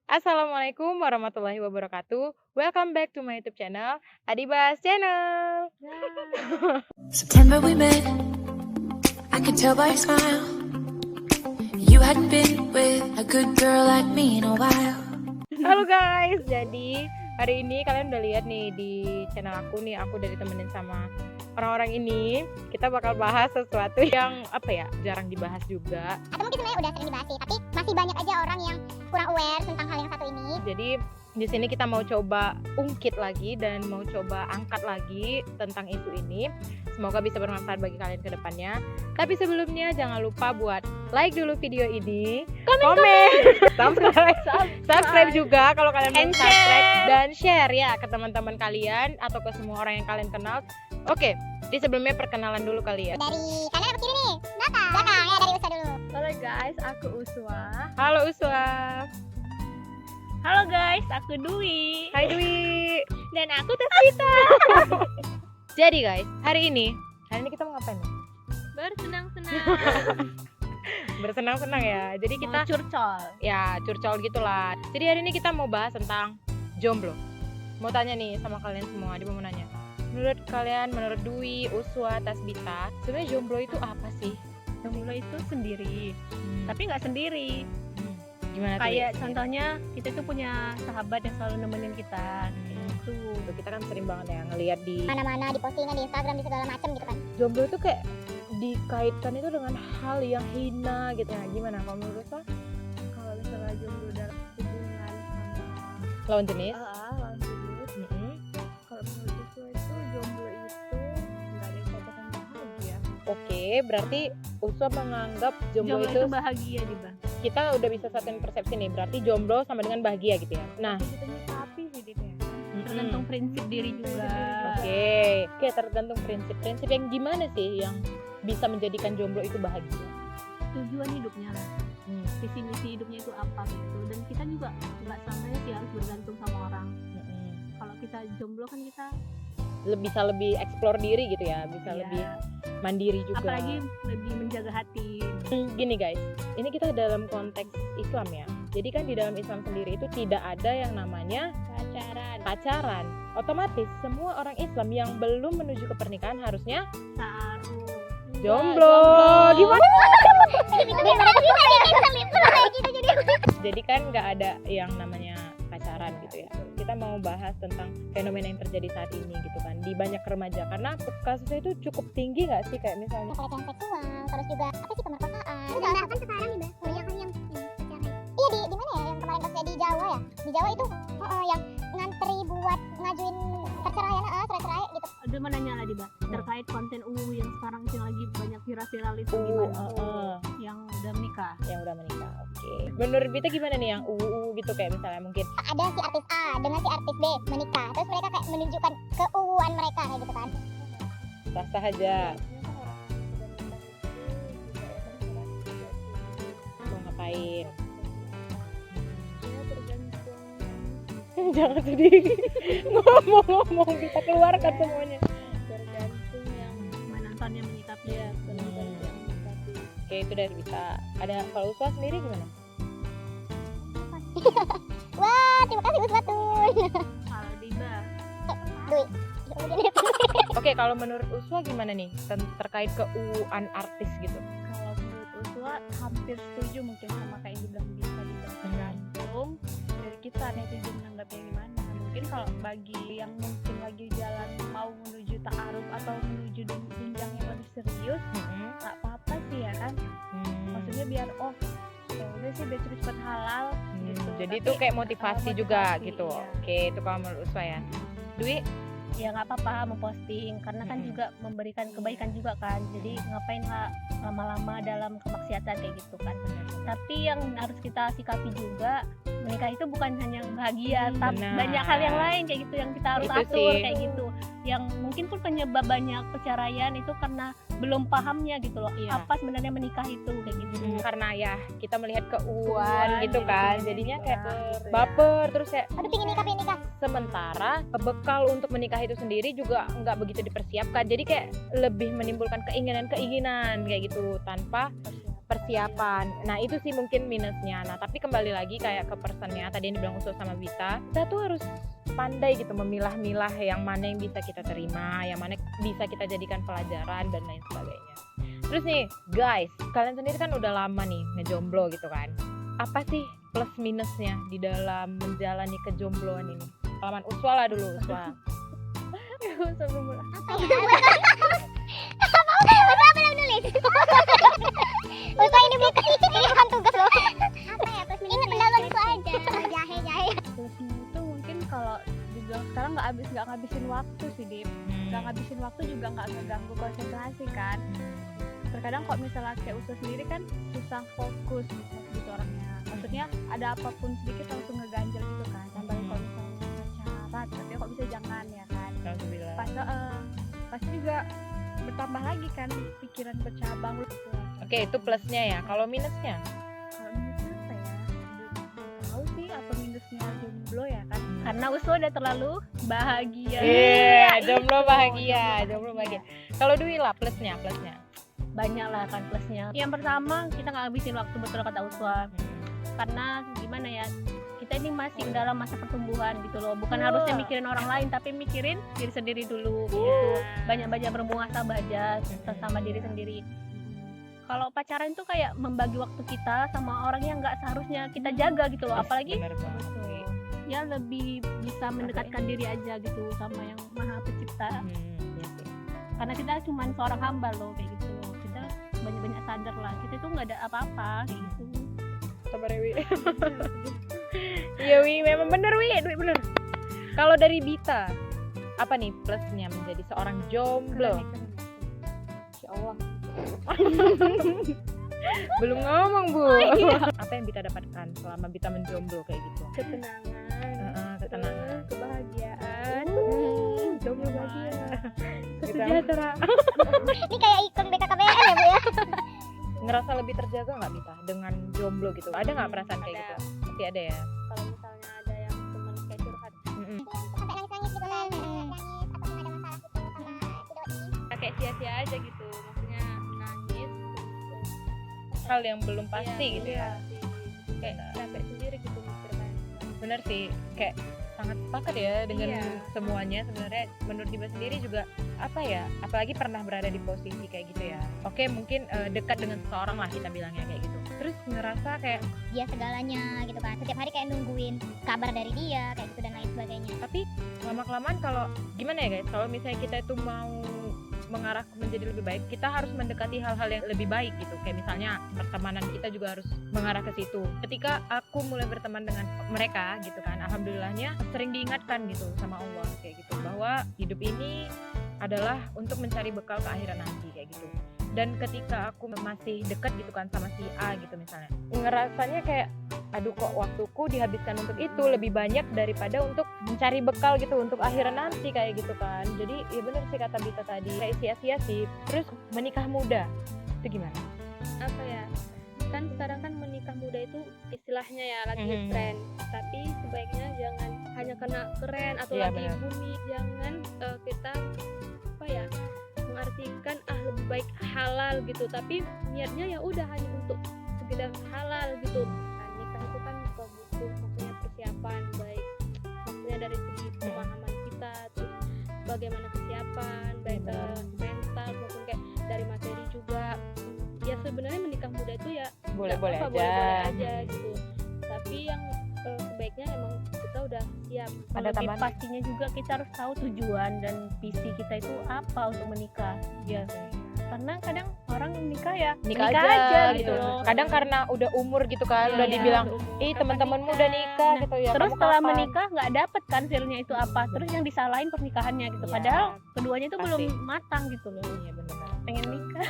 Assalamualaikum warahmatullahi wabarakatuh. Welcome back to my YouTube channel, Adibas Channel. September we met, I could tell by your smile. You hadn't been with a good girl like me in a while. Halo guys, jadi hari ini kalian udah lihat nih di channel aku nih, aku udah ditemenin sama orang-orang ini. Kita bakal bahas sesuatu yang jarang dibahas juga. Atau mungkin sebenarnya udah sering dibahas sih, tapi masih banyak aja orang yang kurang aware tentang hal yang satu ini. Jadi di sini kita mau coba ungkit lagi dan mau coba angkat lagi tentang isu ini. Semoga bisa bermanfaat bagi kalian ke depannya. Tapi sebelumnya jangan lupa buat like dulu video ini, komen, subscribe juga kalau kalian belum subscribe, dan share ya ke teman-teman kalian atau ke semua orang yang kalian kenal. Oke, di sebelumnya perkenalan dulu kali ya. Dari kanan atau kiri nih? Belakang ya, dari Usa dulu. Halo guys, aku Uswa. Halo Uswa. Halo guys, aku Dwi. Hai Dwi. Dan aku Tasita. Jadi guys, hari ini kita mau ngapain nih? Bersenang-senang. Bersenang-senang ya. Jadi kita curcol. ya curcol gitulah. Jadi hari ini kita mau bahas tentang jomblo. Mau tanya nih sama kalian semua, dia mau nanya. Menurut kalian, menurut Dwi, Uswa, Tasbita, sebenarnya jomblo itu apa sih? Jomblo itu sendiri, tapi nggak sendiri. Gimana tuh? Kayak contohnya kita tuh punya sahabat yang selalu nemenin kita. Gitu. Tuh, kita kan sering banget ya ngelihat di Mana-mana di postingan di Instagram di segala macam gitu kan. jomblo itu kayak dikaitkan itu dengan hal yang hina gitu. Nah, gimana kalau menurut Uswa? Kalau misalnya jomblo dalam hubungan sama Lawan jenis? lawan jenis, Mm-mm. kalau menurut Uswa itu jomblo itu nggak ada yang katakan bahagia. Oke, berarti Uswa menganggap jomblo Jomblo itu itu bahagia di bang. kita udah bisa satuin persepsi nih, berarti jomblo sama dengan bahagia gitu ya. Nah, Kita nyikapi sih dia. Tergantung prinsip diri juga. Oke, tergantung prinsip yang gimana sih yang bisa menjadikan jomblo itu bahagia. Tujuan hidupnya lah, visi misi hidupnya itu apa gitu. Dan kita juga nggak selamanya sih harus bergantung sama orang. Kalau kita jomblo kan kita Bisa lebih explore diri gitu ya, bisa ya, lebih mandiri juga. apalagi lebih menjaga hati. Gini guys, ini kita dalam konteks Islam ya. Jadi kan di dalam Islam sendiri itu tidak ada yang namanya pacaran. Otomatis semua orang Islam yang belum menuju ke pernikahan harusnya Taruh jomblo. Gimana? Jadi kan nggak ada yang namanya pacaran gitu ya. Kita mau bahas tentang fenomena yang terjadi saat ini gitu kan di banyak remaja, karena kasusnya itu cukup tinggi nggak sih, kayak misalnya Pelecehan seksual, terus juga apa sih pemerkosaan. Udah kan sekarang nih, banyak kan yang iya di mana ya yang kemarin kasusnya di Jawa ya. Di Jawa itu yang ngantri buat ngajuin perceraian, cerai gitu. ada mau nanya lah Diba, terkait konten UU yang sekarang itu lagi banyak viral itu gimana? Yang udah menikah. yang udah menikah. Oke, menurut Bita gimana nih yang UU gitu, kayak misalnya mungkin Ada si artis A dengan si artis B menikah, terus mereka kayak menunjukkan keuuan mereka kayak gitu kan. sah-sah aja mau ngapain. Jangan sedih. Ngomong kita keluarkan semuanya. Tergantung yang menontonnya menyikapi ya, penonton yang menyikapi. Oke, itu dari Bita. Ada kalau Uswa sendiri gimana? Wah, terima kasih Uswatun. Kalau Diba Dwi. Oke, kalau menurut Uswa gimana nih terkait keuuan artis gitu? kalau menurut Uswa hampir setuju mungkin sama kayak yang dibilang bisa tergantung dari kita netizen menanggapnya gimana. Mungkin kalau bagi yang mungkin lagi jalan mau menuju ta'aruf atau menuju jenjang yang lebih serius, nggak apa-apa sih ya kan, maksudnya biar ya udah sih biar cepet-cepet halal gitu. Jadi Tapi, itu kayak motivasi juga motivasi, gitu. iya. Oke, itu kalau menurut Uswa ya. Dwi, Ya nggak apa-apa memposting karena kan juga memberikan kebaikan juga kan, jadi ngapain lah lama-lama dalam kemaksiatan kayak gitu kan. Tapi yang harus kita sikapi juga, menikah itu bukan hanya bahagia, tapi benar. banyak hal yang lain kayak gitu yang kita harus Itu atur sih. kayak gitu. Yang mungkin pun penyebab banyak perceraian itu karena belum pahamnya gitu loh. Iya. Apa sebenarnya menikah itu kayak gitu. karena ya kita melihat keuuan Keuuan, gitu jadi kan, pengen jadinya nikah, kayak gitu ya. baper terus kayak Aduh, pingin nikah. sementara bekal untuk menikah itu sendiri juga nggak begitu dipersiapkan, jadi kayak lebih menimbulkan keinginan kayak gitu tanpa persiapan. Nah itu sih mungkin minusnya. Nah tapi kembali lagi kayak ke personnya tadi yang dibilang Usul sama Vita, kita tuh harus pandai gitu memilah-milah yang mana yang bisa kita terima, yang mana bisa kita jadikan pelajaran dan lain sebagainya. Terus nih guys, kalian sendiri kan udah lama nih ngejomblo gitu kan. Apa sih plus minusnya di dalam menjalani kejombloan ini? Pengalaman Uswa lah dulu, Uswa. Apa ya? Apa belum nulis? Usah ini bukan tugas loh. Apa ya plus minus? Ingat pendapat itu aja. Jahe. Plusnya itu mungkin kalau dibilang sekarang nggak ngabisin waktu sih, Dip. Nggak ngabisin waktu juga nggak ngeganggu konsentrasi kan. Terkadang kok misalnya kayak Usul sendiri kan susah fokus gitu orangnya. Maksudnya ada apapun sedikit langsung ngeganjel gitu kan. Tambah kalau misalnya pacaran, tapi kok bisa jangan ya kan. Pasti juga bertambah lagi kan pikiran bercabang gitu. Oke, itu plusnya ya. Kalau minusnya? Kalau minusnya apa ya? Belum tahu sih apa minusnya jomblo ya kan. Karena Usul udah terlalu bahagia. Iya, jomblo bahagia, jomblo bahagia. Kalau Dwi lah plusnya. Banyak lah kan plusnya. Yang pertama kita nggak habisin waktu, betul kata Uswa, karena gimana ya, kita ini masih dalam masa pertumbuhan gitu loh, bukan harusnya mikirin orang lain tapi mikirin diri sendiri dulu gitu. Banyak-banyak bermuhasabah aja sama diri sendiri. Kalau pacaran tuh kayak membagi waktu kita sama orang yang nggak seharusnya kita jaga gitu loh, apalagi Bener banget. ya lebih bisa mendekatkan diri aja gitu sama yang maha pencipta. Iya sih. Karena kita cuma seorang hamba loh kayak gitu. Kita banyak-banyak sadar lah, kita itu nggak ada apa-apa kayak gitu. Sabar ya Wi. Iya Wi, memang bener Wi, Dwi bener. Kalau dari Bita, apa nih plusnya menjadi seorang jomblo? Insya Allah. Belum ngomong Bu. Apa yang Bita dapatkan selama Bita menjomblo kayak gitu? Ketenangan, Ketenangan. kebahagiaan, Jomblo bahagia. sejahtera. Ini kayak ikon BKKBN ya Bu ya. Ngerasa lebih terjaga nggak Bita dengan jomblo gitu? Ada nggak perasaan kayak Ada. gitu? Pasti ada ya. Kalau misalnya ada yang teman kayak curhat Sampai nangis-nangis gitu kan. Nangis ataupun ada masalah gitu sama si doi. kayak sia-sia aja gitu, maksudnya nangis terus Hal yang belum pasti gitu ya. kayak capek sendiri gitu mikirkan. Bener sih, kayak sangat sepakat ya dengan Iya. semuanya. Sebenarnya menurut Diva sendiri juga apa ya, apalagi pernah berada di posisi kayak gitu ya. Oke mungkin dekat dengan seseorang lah kita bilangnya kayak gitu, terus ngerasa kayak Dia segalanya gitu kan. Setiap hari kayak nungguin kabar dari dia kayak gitu dan lain sebagainya. tapi lama-kelamaan kalau gimana ya guys, kalau misalnya kita itu mau mengarah menjadi lebih baik, kita harus mendekati hal-hal yang lebih baik gitu. Kayak misalnya pertemanan kita juga harus mengarah ke situ. Ketika aku mulai berteman dengan mereka gitu kan, alhamdulillahnya sering diingatkan gitu sama Allah kayak gitu, bahwa hidup ini adalah untuk mencari bekal ke akhirat nanti kayak gitu. Dan ketika aku masih dekat gitu kan sama si A gitu misalnya, ngerasanya kayak aduh kok waktuku dihabiskan untuk itu lebih banyak daripada untuk mencari bekal gitu untuk akhirat nanti kayak gitu kan. Jadi ya bener sih kata Bita tadi, kayak sia-sia sih. Terus menikah muda itu gimana? Apa ya, kan sekarang kan menikah muda itu istilahnya ya lagi Mhm. tren, tapi sebaiknya jangan hanya karena keren atau Iya, lagi benar. booming. Jangan kita apa ya mengartikan lebih baik halal gitu, tapi niatnya ya udah hanya untuk sekedar halal gitu. Nah, nikah itu kan juga butuh maksudnya persiapan baik, maksudnya dari segi pemahaman kita, terus bagaimana kesiapan baik mental maupun kayak dari materi juga. Ya sebenarnya menikah muda itu ya Boleh-boleh nggak aja. apa-apa, boleh-boleh aja gitu, tapi yang sebaiknya emang kita udah siap. Ada Lebih tambahan? pastinya juga kita harus tahu tujuan dan visi kita itu apa untuk menikah. Iya sih. Karena kadang orang menikah ya Nikah aja gitu. loh. Kadang karena udah umur gitu kan, Iya, udah iya. dibilang Umur. ih Kapan teman-temanmu nikah? udah nikah Nah, gitu ya. Terus kamu setelah kapan? menikah nggak dapet kan feelnya itu apa, terus yang disalahin pernikahannya gitu. Iya, Padahal keduanya itu pasti. belum matang gitu loh. Iya benar. Pengen nikah.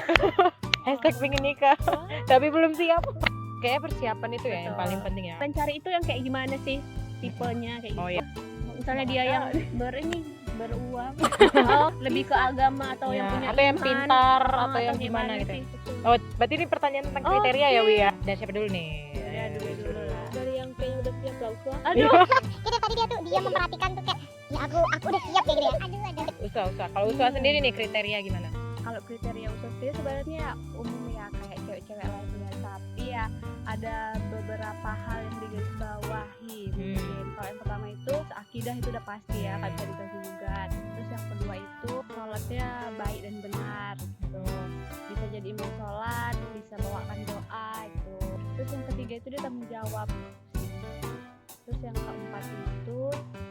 Hashtag pengen nikah tapi belum siap. Kayaknya persiapan itu ya yang Betul. paling penting ya. Mencari itu yang kayak gimana sih tipenya kayak gitu. Oh iya. Misalnya dia yang beruang, lebih ke agama atau yang Iya, punya atau yang iman, pintar atau yang gimana gitu. sih? Oh, berarti ini pertanyaan tentang kriteria ya, Wi ya. Dan siapa dulu nih? Ya, dulu lah. Dari yang kayaknya udah siap lah Uswa. Aduh, Jadi tadi dia memperhatikan tuh kayak ya aku udah siap kayak gitu ya. Aduh. Usah. Kalau Usah sendiri nih kriteria gimana? Kalau kriteria usaha sendiri sebenarnya umum ya, kayak cewek-cewek lain aja ya ada beberapa hal yang digarisbawahi mungkin. Kalau yang pertama itu akidah itu udah pasti ya, nggak bisa diganggu gugat. Terus yang kedua itu sholatnya baik dan benar gitu, bisa jadi imam sholat, bisa bawakan doa itu. Terus yang ketiga itu dia tanggung jawab. Terus yang keempat itu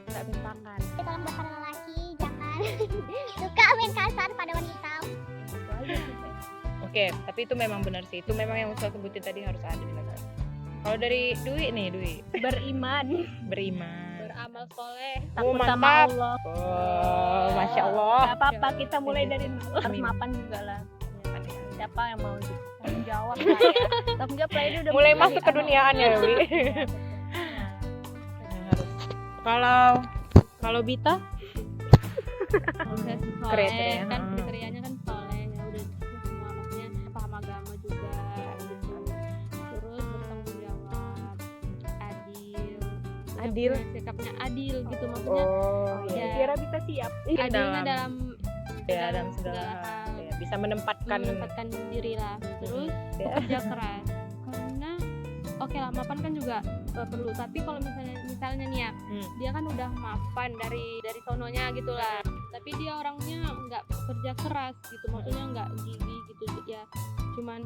nggak bentangan. Tolong buat para lelaki jangan suka main kasar pada wanita. Itu aja sih. Oke, tapi itu memang benar sih. Itu memang yang Ustaz sebutin tadi harus ada di negara. Kalau dari Dwi nih, Beriman, beriman. beramal soleh, Oh, takut sama mantap. Allah. Oh, Masya Allah. Gak apa-apa, kita mulai dari nol. Harus Amin. mapan juga lah. Siapa yang mau tanggung jawab lah ya. Tanggung jawab lah, ini udah Mulai menjadi masuk ke anak. duniaan ya, Wi. Kalau Bita Proses soleh Kriteria, kan hmm. kriterianya kan soleh ya udah semua, maksudnya paham agama juga gitu, terus bertanggung jawab, adil, Adil? punya sikapnya adil gitu, maksudnya oh ya, Kira bisa siap. adilnya dalam dalam segala hal. Ya, bisa menempatkan diri lah, terus Ya. bekerja keras karena oke lah mapan kan juga perlu, tapi kalau misalnya nih ya dia kan udah mapan dari sononya gitu lah, tapi dia orangnya nggak kerja keras gitu, maksudnya nggak gigih gitu ya, cuman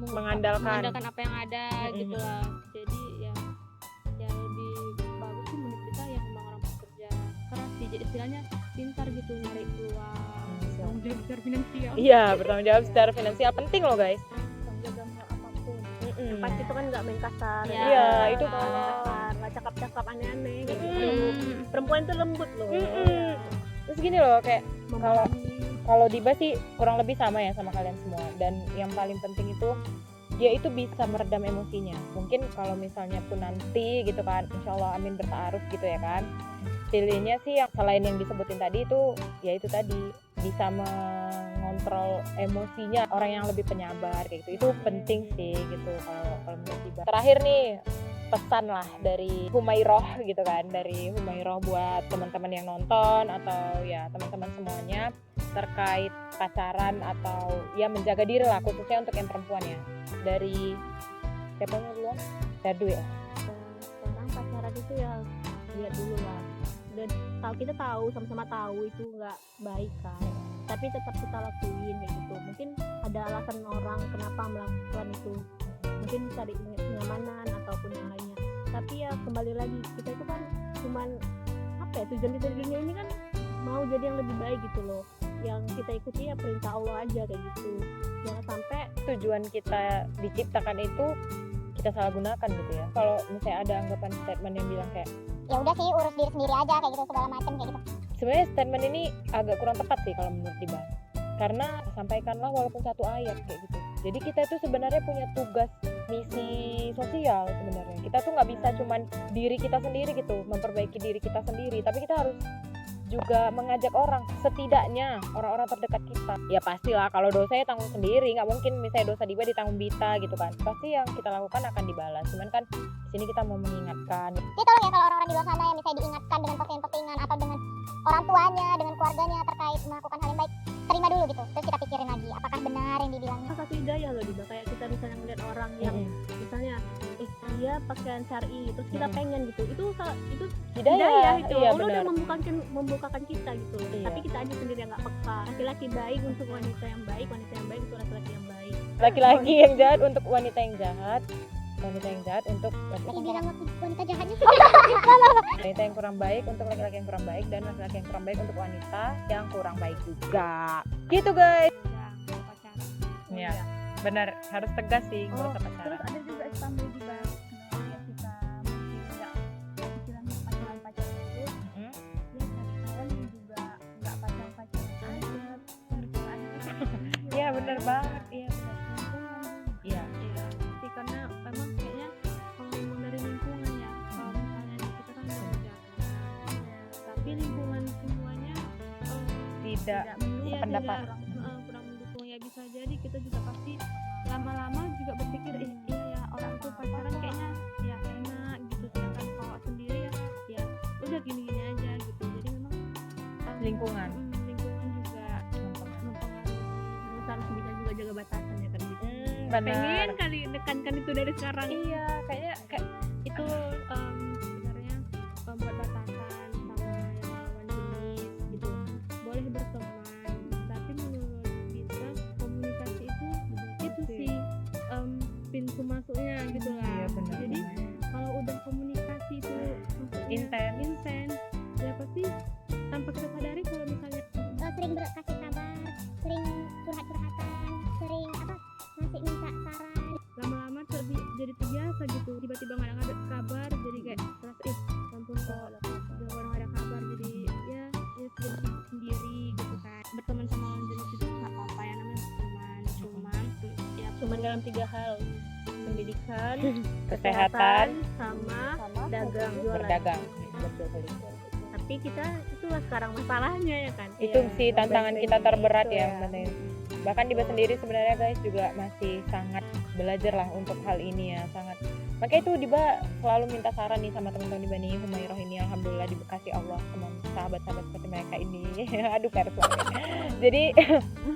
Mengandalkan. apa yang ada gitu lah. Jadi ya lebih bagus sih menurut kita yang memang orang bekerja keras sih, jadi istilahnya pintar gitu nyari peluang, tanggung jawab secara finansial. Iya, bertanggung jawab secara finansial penting loh, guys. Tanggung jawab dalam hal apapun. Mm-mm. Pasti itu kan nggak main kasar. Iya. Iya, itu Nggak main kasar, nggak cakap-cakap aneh-aneh gitu. Mm. Perempuan itu lembut loh. Mm-mm. Terus gini loh, kayak Memahami. kalau Diba sih kurang lebih sama ya sama kalian semua, dan yang paling penting itu dia itu bisa meredam emosinya. Mungkin kalau misalnya pun nanti gitu kan, insya Allah amin bertaaruf gitu ya kan, pilihnya sih yang selain yang disebutin tadi itu, ya itu tadi bisa mengontrol emosinya, orang yang lebih penyabar kayak gitu. Itu penting sih gitu kalau menurut Diba. Terakhir nih pesan lah dari Humairoh gitu kan, dari Humairoh buat teman-teman yang nonton atau ya teman-teman semuanya terkait pacaran atau ya menjaga diri lah, khususnya untuk yang perempuan ya. Dari siapa yang duluan? Dadu ya. Sekarang pacaran itu ya lihat dulu lah. Dan kita tahu sama-sama tahu itu nggak baik kan. Tapi tetap kita lakuin kayak gitu. Mungkin ada alasan orang kenapa melakukan itu. Mungkin cari kenyamanan ataupun yang lainnya. Tapi ya kembali lagi, kita itu kan cuman apa ya, tujuan kita di dunia ini kan mau jadi yang lebih baik gitu loh. Yang kita ikuti ya perintah Allah aja kayak gitu. Jangan sampai Tujuan kita diciptakan itu kita salah gunakan gitu ya. Kalau misalnya ada anggapan statement yang bilang kayak Ya udah sih urus diri sendiri aja kayak gitu, segala macam kayak gitu. sebenarnya statement ini agak kurang tepat sih kalau menurut Diba. Karena sampaikanlah walaupun satu ayat kayak gitu. Jadi kita itu sebenarnya punya tugas misi sosial sebenarnya. Kita tuh nggak bisa cuman diri kita sendiri gitu, memperbaiki diri kita sendiri, tapi kita harus juga mengajak orang, setidaknya orang-orang terdekat kita. Ya pastilah kalau dosanya tanggung sendiri, nggak mungkin misalnya dosa Diba ditanggung Bita gitu kan. Pasti yang kita lakukan akan dibalas. Cuman kan di sini kita mau mengingatkan. Jadi tolong ya kalau orang-orang di luar sana yang misalnya diingatkan dengan postingan-postingan atau dengan orang tuanya, dengan keluarganya terkait melakukan hal yang baik, terima dulu gitu. Terus kita pikirin lagi apakah benar yang dibilangnya. satu hidayah loh Diba, kayak kita misalnya ngeliat orang yang misalnya dia pakaian syar'i terus kita pengen gitu, itu hidayah itu. Iya, Allah udah benar. membukakan kita gitu. Iya. Tapi kita aja sendiri yang nggak peka. Laki-laki baik untuk wanita yang baik, wanita yang baik untuk laki-laki yang baik. Laki-laki yang jahat untuk wanita yang jahat, wanita yang jahat untuk Lagi bilang wanita jahatnya. wanita yang kurang baik untuk laki-laki yang kurang baik, dan laki-laki yang kurang baik untuk wanita yang kurang baik juga. Gitu guys. Ya, pacaran. Ya, benar, harus tegas sih nggak usah Terus pacaran. ada juga tambah di bahas kenapa kita mungkin nggak istilahnya pacaran dulu, Hmm? ya cari kawan yang juga nggak pacaran aja, pemikiran Iya benar banget, iya benar. Iya. Iya sih, karena memang kayaknya kalau ngomong dari lingkungan ya, kalau misalnya nih kita kan bekerja tapi lingkungan semuanya Tidak iya, sependapat. kurang mendukung, ya bisa jadi kita juga pasti lama-lama juga berpikir iya ya orang tuh pacaran kayaknya ya enak gitu, sedangkan kalau sendiri ya udah gini-gini aja gitu. Jadi memang Lingkungan. lingkungan juga mempengaruhi. Terus harus bisa juga jaga batasan ya kan gitu. pengen kali menekankan itu dari sekarang. Iya, kayaknya kayak Itu sebenarnya buat batasan sama yang lawan jenis gitu. Boleh berteman, tapi menurut kita komunikasi itu sih pintu masuknya gitu lah. iya benar. Jadi kalau udah komunikasi itu maksudnya Intens. ya pasti tanpa kita sadari kalau misalnya Sering kasih kabar, sering curhat-curhatan, sering ngasih minta saran. lama-lama jadi terbiasa gitu, tiba-tiba nggak ada kabar jadi kayak terasa ampun kok udah nggak ada kabar, jadi ya jadi sendiri gitu kan. Berteman sama lawan jenis itu nggak apa-apa ya, namanya berteman, ya Cuman dalam 3 hal, pendidikan, Kesehatan, sama dagang jualan. berdagang. Betul sekali. Tapi kita itulah sekarang masalahnya ya kan. Itu sih tantangan kita terberat Itu ya, benar. Bahkan Diba sendiri sebenarnya guys juga masih sangat belajar lah untuk hal ini ya, sangat. Makanya itu Diba selalu minta saran nih sama teman-teman Diba nih, Humairah ini alhamdulillah dikasih Allah sama sahabat-sahabat seperti mereka ini. Aduh pers banget. Jadi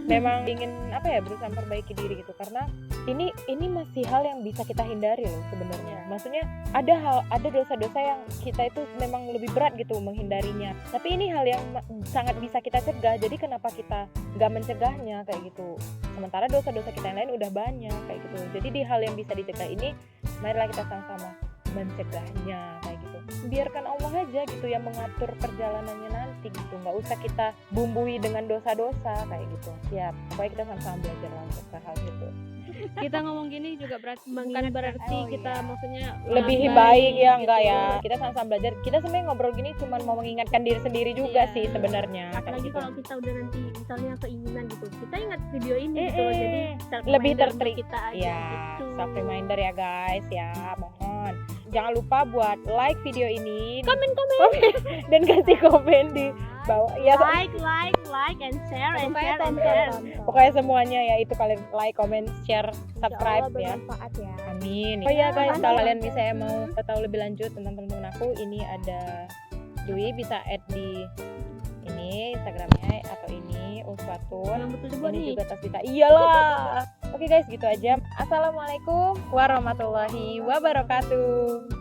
memang ingin berusaha memperbaiki diri gitu, karena ini masih hal yang bisa kita hindari loh sebenarnya. Maksudnya ada dosa-dosa yang kita itu memang lebih berat gitu menghindarinya. Tapi ini hal yang sangat bisa kita cegah. Jadi kenapa kita nggak mencegahnya kayak gitu? Sementara dosa-dosa kita yang lain udah banyak kayak gitu. Jadi di hal yang bisa dicegah ini, marilah kita sama-sama mencegahnya kayak gitu. Biarkan Allah aja gitu yang mengatur perjalanannya nanti gitu. Nggak usah kita bumbui dengan dosa-dosa kayak gitu. Ya, pokoknya kita sama-sama belajar lah untuk hal itu. kita ngomong gini juga bukan berarti kita maksudnya Lebih baik ya enggak ya. Kita sama-sama belajar. Kita sebenarnya ngobrol gini cuma mau mengingatkan diri sendiri juga sih sebenarnya. Apalagi kayak kalau kita udah nanti misalnya keinginan gitu, kita ingat video ini gitu loh, jadi self lebih reminder buat tertrik kita aja ya, gitu. self reminder ya guys ya, mohon jangan lupa buat like video ini, komen dan kasih komen di bawah ya. like and share and Pokoknya share and tonton. share. Pokoknya semuanya ya itu, kalian like, comment, share, subscribe ya. Bermanfaat ya. Amin. Oh ya guys, kalau kalian misalnya mau tahu lebih lanjut tentang teman-teman aku, ini ada Dwi, bisa add di ini Instagramnya atau ini Uswatun. Yang betul dibuat Ini nih. juga tas Dita. Iyalah. Oke guys, gitu aja. Assalamualaikum warahmatullahi wabarakatuh.